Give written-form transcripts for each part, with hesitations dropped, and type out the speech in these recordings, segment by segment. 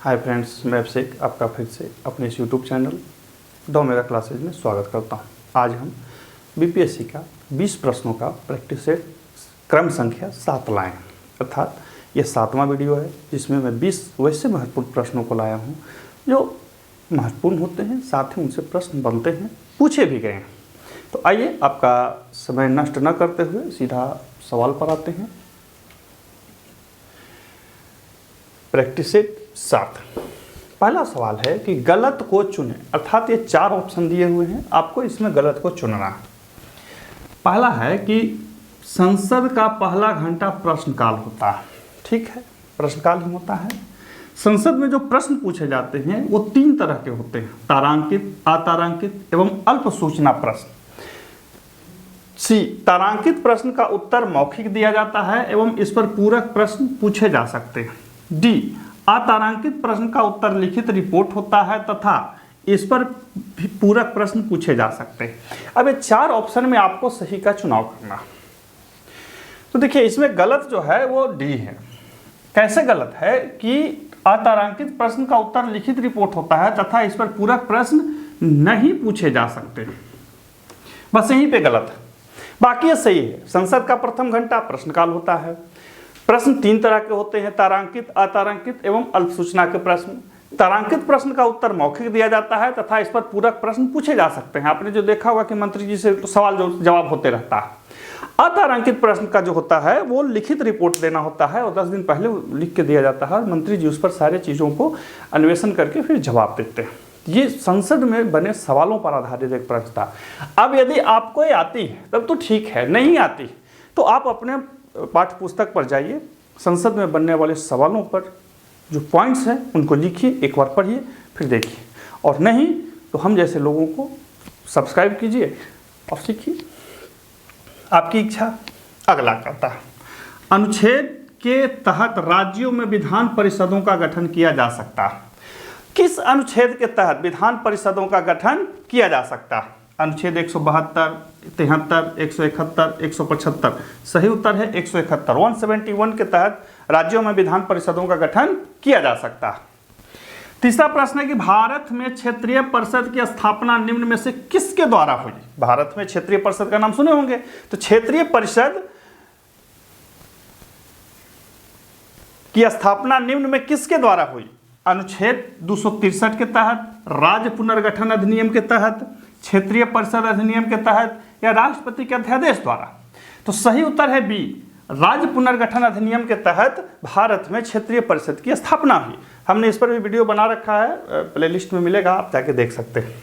Hi friends, मैं अभिषेक आपका फिर से अपने इस यूट्यूब चैनल डॉ मेगा क्लासेज में स्वागत करता हूं। आज हम बीपीएससी का 20 प्रश्नों का प्रैक्टिस सेट क्रम संख्या 7 लाए हैं। अर्थात यह 7वां वीडियो है जिसमें मैं 20 वैसे महत्वपूर्ण प्रश्नों को लाया हूं जो महत्वपूर्ण होते हैं, साथ ही उनसे प्रश्न बनते हैं, पूछे भी गए हैं। तो आइए आपका समय नष्ट न करते हुए सीधा सवाल पर आते हैं। Practice set 7। पहला सवाल है कि गलत को चुनें। अर्थात ये 4 ऑप्शन दिए हुए हैं, आपको इसमें गलत को चुनना है। पहला है कि संसद का पहला घंटा प्रश्नकाल होता है। ठीक है, प्रश्नकाल ही होता है। संसद में जो प्रश्न पूछे जाते हैं वो 3 तरह के होते हैं: तारांकित, अतारांकित एवं अल्प सूचना प्रश्न। सी, तारांकित प्रश्न का उत्तर मौखिक दिया जाता है एवं इस पर पूरक प्रश्न पूछे जा सकते हैं। डी, अतारांकित प्रश्न का उत्तर लिखित रिपोर्ट होता है तथा इस पर पूरक प्रश्न पूछे जा सकते हैं। अब ये 4 ऑप्शन में आपको सही का चुनाव करना। तो देखिए, इसमें गलत जो है वो डी है। कैसे गलत है कि अतारांकित प्रश्न का उत्तर लिखित रिपोर्ट होता है तथा इस पर पूरक प्रश्न नहीं पूछे जा सकते, बस यहीं पे गलत है। बाकी ये सही है। संसद का प्रथम घंटा प्रश्नकाल होता है। प्रश्न 3 तरह के होते हैं: तारांकित, अतारांकित एवं अल्प सूचना के प्रश्न। तारांकित प्रश्न का उत्तर मौखिक दिया जाता है तथा इस पर पूरक प्रश्न पूछे जा सकते हैं। आपने जो देखा होगा कि मंत्री जी से सवाल जवाब होते रहता है। अतारांकित प्रश्न का जो होता है वो लिखित रिपोर्ट देना होता है और 10 दिन पहले लिख के दिया जाता है और मंत्री जी उस पर सारे चीज़ों को अन्वेषण करके फिर जवाब देते हैं। ये संसद में बने सवालों पर आधारित एक प्रश्न था। अब यदि आपको ये आती है तब तो ठीक है, नहीं आती तो आप अपने पाठ्य पुस्तक पर जाइए, संसद में बनने वाले सवालों पर जो पॉइंट्स हैं उनको लिखिए, एक बार पढ़िए, फिर देखिए, और नहीं तो हम जैसे लोगों को सब्सक्राइब कीजिए और सीखिए। आपकी इच्छा। अगला कहता है, अनुच्छेद के तहत राज्यों में विधान परिषदों का गठन किया जा सकता है। किस अनुच्छेद के तहत विधान परिषदों का गठन किया जा सकता है? अनुच्छेद 172, 73, 171, 175। सही उत्तर है 171। 171 के तहत राज्यों में विधान परिषदों का गठन किया जा सकता है। तीसरा प्रश्न है कि भारत में क्षेत्रीय परिषद की स्थापना निम्न में से किसके द्वारा हुई? भारत में क्षेत्रीय परिषद का नाम सुने होंगे, तो क्षेत्रीय परिषद की स्थापना निम्न में किसके द्वारा हुई? अनुच्छेद 263 के तहत, राज्य पुनर्गठन अधिनियम के तहत, क्षेत्रीय परिषद अधिनियम के तहत या राष्ट्रपति के अध्यादेश द्वारा। तो सही उत्तर है बी, राज्य पुनर्गठन अधिनियम के तहत भारत में क्षेत्रीय परिषद की स्थापना हुई। हमने इस पर भी वीडियो बना रखा है, प्लेलिस्ट में मिलेगा, आप जाके देख सकते हैं।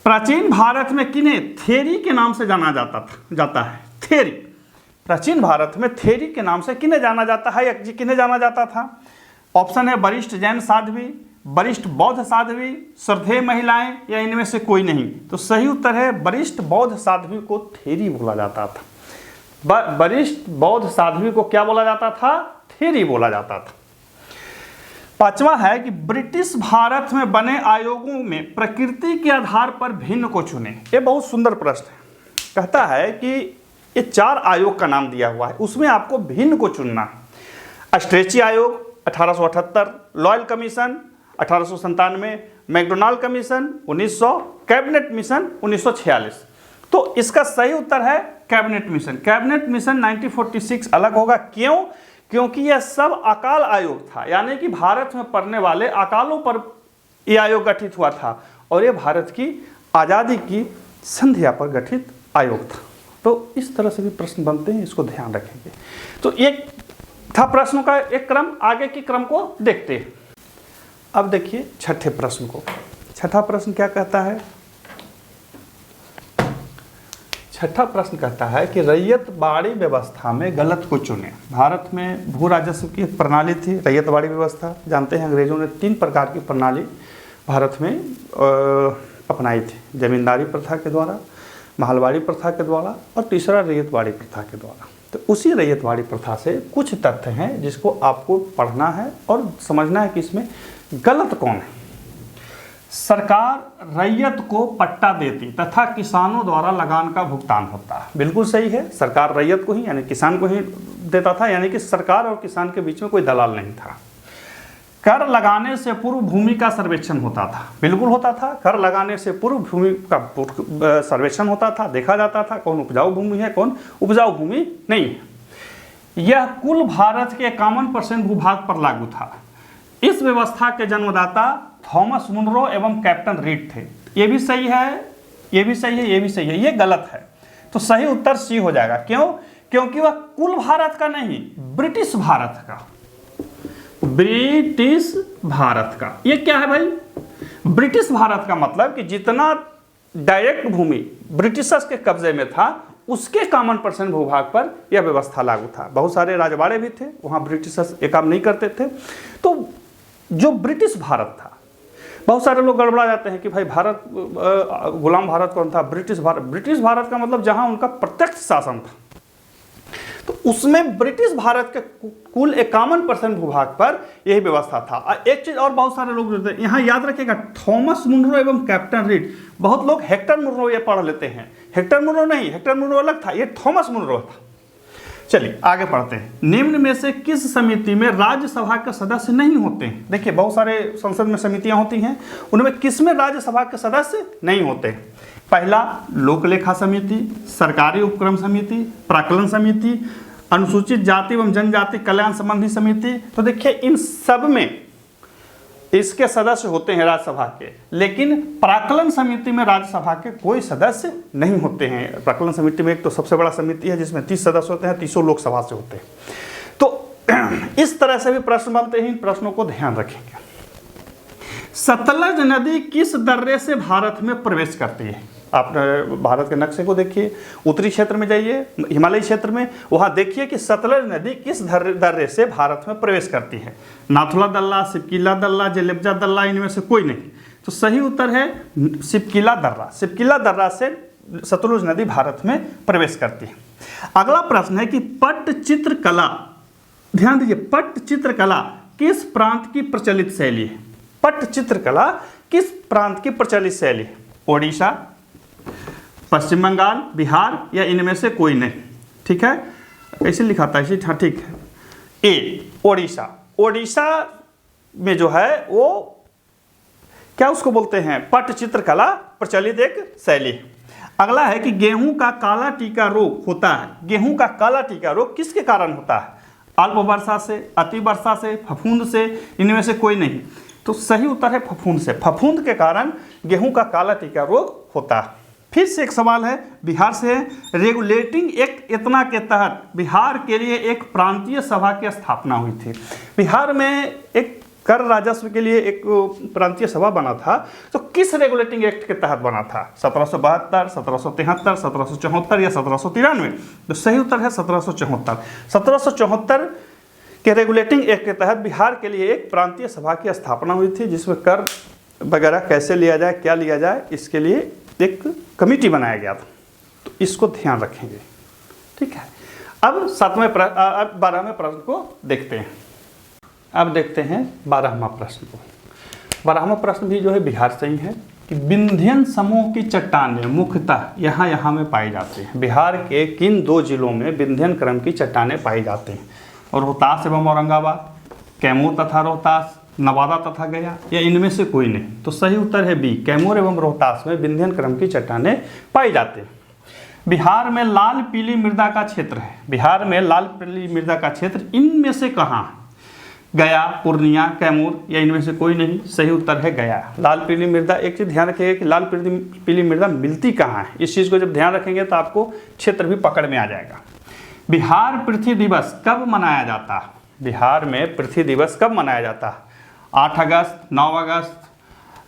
प्राचीन भारत में किन्हें थेरी के नाम से जाना जाता है? थेरी। प्राचीन भारत में थेरी के नाम से किन्हें जाना जाता है या किन्हें जाना जाता था? ऑप्शन है वरिष्ठ जैन साध्वी, वरिष्ठ बौद्ध साध्वी, श्रद्धेय महिलाएं या इनमें से कोई नहीं। तो सही उत्तर है वरिष्ठ बौद्ध साध्वी को थेरी बोला जाता था। वरिष्ठ बौद्ध साध्वी को क्या बोला जाता था? थेरी बोला जाता था। 5वां है कि ब्रिटिश भारत में बने आयोगों में प्रकृति के आधार पर भिन्न को चुने। ये बहुत सुंदर प्रश्न है। कहता है कि ये 4 आयोग का नाम दिया हुआ है, उसमें आपको भिन्न को चुनना है। स्ट्रेची आयोग 1878, Lyall commission 1897, MacDonnell commission 1900, cabinet mission 1946। तो इसका सही उत्तर है कैबिनेट मिशन। कैबिनेट मिशन 1946 अलग होगा। क्यों? क्योंकि यह सब अकाल आयोग था, यानी कि भारत में पड़ने वाले अकालों पर यह आयोग गठित हुआ था और यह भारत की आज़ादी की संध्या पर गठित आयोग था। तो इस तरह से भी प्रश्न बनते हैं, इसको ध्यान रखेंगे। तो एक था प्रश्नों का एक क्रम, आगे के क्रम को देखते हैं। अब देखिए छठे प्रश्न को। छठा प्रश्न क्या कहता है? छठा प्रश्न कहता है कि रैयतवाड़ी व्यवस्था में गलत को चुने। भारत में भू राजस्व की एक प्रणाली थी, रैयतवाड़ी व्यवस्था। जानते हैं अंग्रेजों ने 3 प्रकार की प्रणाली भारत में अपनाई थी: जमींदारी प्रथा के द्वारा, महलवाड़ी प्रथा के द्वारा और तीसरा रैयतवाड़ी प्रथा के द्वारा। तो उसी रैयतवाड़ी प्रथा से कुछ तथ्य हैं जिसको आपको पढ़ना है और समझना है कि इसमें गलत कौन है। सरकार रैयत को पट्टा देती तथा किसानों द्वारा लगान का भुगतान होता है। बिल्कुल सही है, सरकार रैयत को ही यानी किसान को ही देता था, यानी कि सरकार और किसान के बीच में कोई दलाल नहीं था। कर लगाने से पूर्व भूमि का सर्वेक्षण होता था। बिल्कुल होता था, कर लगाने से पूर्व भूमि का सर्वेक्षण होता था, देखा जाता था कौन उपजाऊ भूमि है कौन उपजाऊ भूमि नहीं है। यह कुल भारत के 51% भूभाग पर लागू था। इस व्यवस्था के जन्मदाता थॉमस मुनरो एवं कैप्टन रीड थे। ये भी सही है, ये भी सही है, ये भी सही है, ये गलत है। तो सही उत्तर सी हो जाएगा। क्यों? क्योंकि वह कुल भारत का नहीं, ब्रिटिश भारत का, ब्रिटिश भारत का। ये क्या है भाई? ब्रिटिश भारत का मतलब कि जितना डायरेक्ट भूमि ब्रिटिशर्स के कब्जे में था उसके 51% भूभाग पर यह व्यवस्था लागू था। बहुत सारे राजवाड़े भी थे, वहाँ ब्रिटिशर्स ये काम नहीं करते थे। तो जो ब्रिटिश भारत था, बहुत सारे लोग गड़बड़ा जाते हैं कि भाई भारत गुलाम भारत कौन था? ब्रिटिश भारत। ब्रिटिश भारत का मतलब जहाँ उनका प्रत्यक्ष शासन था, तो उसमें ब्रिटिश भारत के कुल 51% भूभाग पर यही व्यवस्था था। एक चीज और बहुत सारे लोग जोड़ते हैं, यहाँ याद रखिएगा थॉमस मुनरो एवं कैप्टन रीड। बहुत लोग हेक्टर मुनरो ये पढ़ लेते हैं, हेक्टर मुनरो नहीं, हेक्टर मुनरो अलग था, ये थॉमस मुनरो था। चलिए आगे पढ़ते हैं। निम्न में से किस समिति में राज्यसभा के सदस्य नहीं होते हैं? देखिए बहुत सारे संसद में समितियां होती हैं, उनमें किस में राज्यसभा के सदस्य नहीं होते? पहला लोक लेखा समिति, सरकारी उपक्रम समिति, प्राक्कलन समिति, अनुसूचित जाति एवं जनजाति कल्याण संबंधी समिति। तो देखिए इन सब में इसके सदस्य होते हैं राज्यसभा के, लेकिन प्राक्कलन समिति में राज्यसभा के कोई सदस्य नहीं होते हैं। प्राक्कलन समिति में एक तो सबसे बड़ा समिति है जिसमें 30 सदस्य होते हैं, 30 लोकसभा से होते हैं। तो इस तरह से भी प्रश्न बनते हैं, इन प्रश्नों को ध्यान रखेंगे। सतलज नदी किस दर्रे से भारत में प्रवेश करती है? आप भारत के नक्शे को देखिए, उत्तरी क्षेत्र में जाइए, हिमालयी क्षेत्र में, वहाँ देखिए कि सतलज नदी किस दर्रे से भारत में प्रवेश करती है। नाथुला दर्रा, सिपकिला दर्रा, जेलेब्जा दर्रा, इनमें से कोई नहीं। तो सही उत्तर है सिपकिला दर्रा। सिपकिला दर्रा से सतलुज नदी भारत में प्रवेश करती है। अगला प्रश्न है कि पट्टचित्र कला, ध्यान दीजिए, पट्टचित्र कला किस प्रांत की प्रचलित शैली है? पट्टचित्र कला किस प्रांत की प्रचलित शैली है? ओडिशा, पश्चिम बंगाल, बिहार या इनमें से कोई नहीं? ठीक है, ऐसे लिखा था इसे, हाँ ठीक है। ए ओडिशा। ओडिशा में जो है वो क्या उसको बोलते हैं? पट्टचित्र कला प्रचलित एक शैली। अगला है कि गेहूं का काला टीका रोग होता है। गेहूं का काला टीका रोग किसके कारण होता है? अल्प वर्षा से, अति वर्षा से, फफूंद से, इनमें से कोई नहीं। तो सही उत्तर है फफूंद से। फफूंद के कारण गेहूं का काला टीका रोग होता है। फिर से एक सवाल है बिहार से, रेगुलेटिंग एक्ट इतना के तहत बिहार के लिए एक प्रांतीय सभा की स्थापना हुई थी। बिहार में एक कर राजस्व के लिए एक प्रांतीय सभा बना था, तो किस रेगुलेटिंग एक्ट के तहत बना था? 1772, 1773, 1774 या 1793? तो सही उत्तर है 1774। 1774 के रेगुलेटिंग एक्ट के तहत बिहार के लिए एक प्रांतीय सभा की स्थापना हुई थी, जिसमें कर वगैरह कैसे लिया जाए, क्या लिया जाए, इसके लिए एक कमेटी बनाया गया था। तो इसको ध्यान रखेंगे, ठीक है। अब 12वें प्रश्न को देखते हैं। अब देखते हैं 12वां प्रश्न को। 12वां प्रश्न भी जो है बिहार से ही है कि विंध्यन समूह की चट्टानें मुख्यतः यहाँ में पाई जाती हैं। बिहार के किन दो जिलों में विंध्यन क्रम की चट्टानें पाई जाती हैं? और रोहतास एवं औरंगाबाद, कैमूर तथा रोहतास, नवादा तथा गया, या इनमें से कोई नहीं? तो सही उत्तर है बी, कैमूर एवं रोहतास में विंध्यन क्रम की चट्टानें पाई जाती हैं। बिहार में लाल पीली मृदा का क्षेत्र है। बिहार में लाल पीली मृदा का क्षेत्र इनमें से कहाँ है? गया, पूर्णिया, कैमूर या इनमें से कोई नहीं? सही उत्तर है गया। लाल पीली मृदा, एक चीज़ ध्यान रखिएगा कि लाल पीली मृदा मिलती कहाँ है। इस चीज़ को जब ध्यान रखेंगे तो आपको क्षेत्र भी पकड़ में आ जाएगा। बिहार पृथ्वी दिवस कब मनाया जाता है? बिहार में पृथ्वी दिवस कब मनाया जाता है? 8 अगस्त, 9 अगस्त,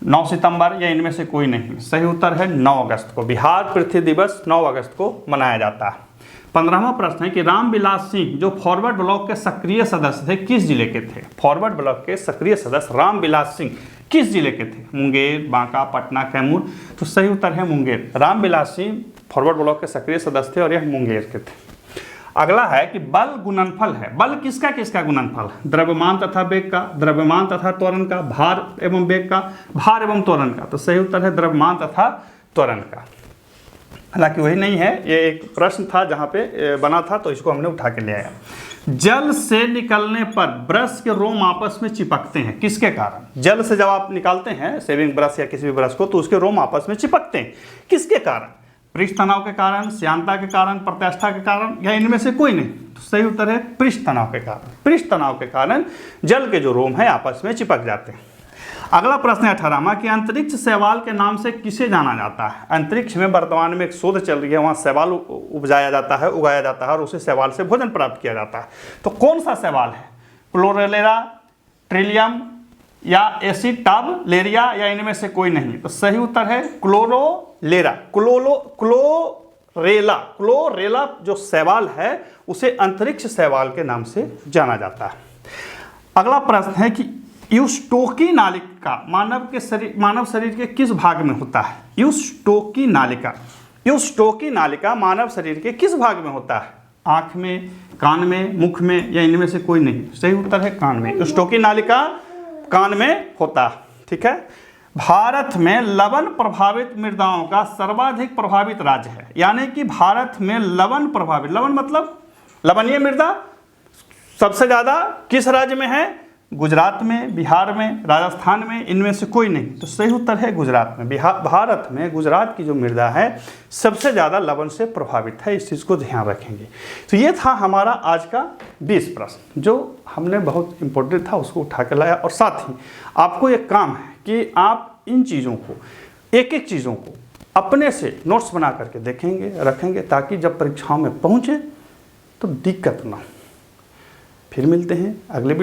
9 सितंबर या इनमें से कोई नहीं? सही उत्तर है 9 अगस्त को। बिहार पृथ्वी दिवस 9 अगस्त को मनाया जाता है। 15वां प्रश्न है कि रामविलास सिंह जो फॉरवर्ड ब्लॉक के सक्रिय सदस्य थे किस जिले के थे? फॉरवर्ड ब्लॉक के सक्रिय सदस्य रामविलास सिंह किस जिले के थे? मुंगेर, बांका, पटना, कैमूर? तो सही उत्तर है मुंगेर। रामविलास सिंह फॉरवर्ड ब्लॉक के सक्रिय सदस्य थे और यह मुंगेर के थे। अगला है कि बल गुणनफल है। बल किसका किसका गुणनफल? द्रव्यमान तथा वेग का, द्रव्यमान तथा त्वरण का, भार एवं वेग का, भार एवं त्वरण का। तो सही उत्तर है द्रव्यमान तथा त्वरण का। हालांकि वही नहीं है, ये एक प्रश्न था जहाँ पे बना था, तो इसको हमने उठा के ले आया। जल से निकलने पर ब्रश के रोम आपस में चिपकते हैं, किसके कारण? जल से जब आप निकालते हैं सेविंग ब्रश या किसी भी ब्रश को, तो उसके रोम आपस में चिपकते हैं, किसके कारण? पृष्ठ तनाव के कारण, श्यानता के कारण, प्रत्यास्था के कारण, या इनमें से कोई नहीं? तो सही उत्तर है पृष्ठ तनाव के कारण। पृष्ठ तनाव के कारण जल के जो रोम है आपस में चिपक जाते हैं। अगला प्रश्न है 18वां कि अंतरिक्ष शैवाल के नाम से किसे जाना जाता है? अंतरिक्ष में वर्तमान में एक शोध चल रही है, वहाँ शैवाल उगाया जाता है और उसे शैवाल से भोजन प्राप्त किया जाता है। तो कौन सा शैवाल है? क्लोरेलेरा, ट्रिलियम या एसिटाबलेरिया, या इनमें से कोई नहीं? तो सही उत्तर है क्लोरोलेरा। क्लोरेला जो शैवाल है उसे अंतरिक्ष शैवाल के नाम से जाना जाता है। अगला प्रश्न है कि यूस्टोकी नालिका मानव शरीर के किस भाग में होता है? यूस्टोकी नालिका मानव शरीर के किस भाग में होता है? आंख में, कान में, मुख में, या इनमें से कोई नहीं? सही उत्तर है कान में। यूस्टोकी नालिका कान में होता है। ठीक है। भारत में लवण प्रभावित मृदाओं का सर्वाधिक प्रभावित राज्य है, यानी कि भारत में लवण मतलब लवणीय मृदा सबसे ज्यादा किस राज्य में है? गुजरात में, बिहार में, राजस्थान में, इनमें से कोई नहीं? तो सही उत्तर है गुजरात में। भारत में गुजरात की जो मृदा है सबसे ज़्यादा लवण से प्रभावित है, इस चीज़ को ध्यान रखेंगे। तो ये था हमारा आज का 20 प्रश्न, जो हमने बहुत इंपॉर्टेंट था उसको उठा के लाया। और साथ ही आपको एक काम है कि आप इन चीज़ों को, एक एक चीज़ों को अपने से नोट्स बना करके देखेंगे, रखेंगे, ताकि जब परीक्षाओं में पहुँचे तो दिक्कत ना हो। फिर मिलते हैं अगले वीडियो।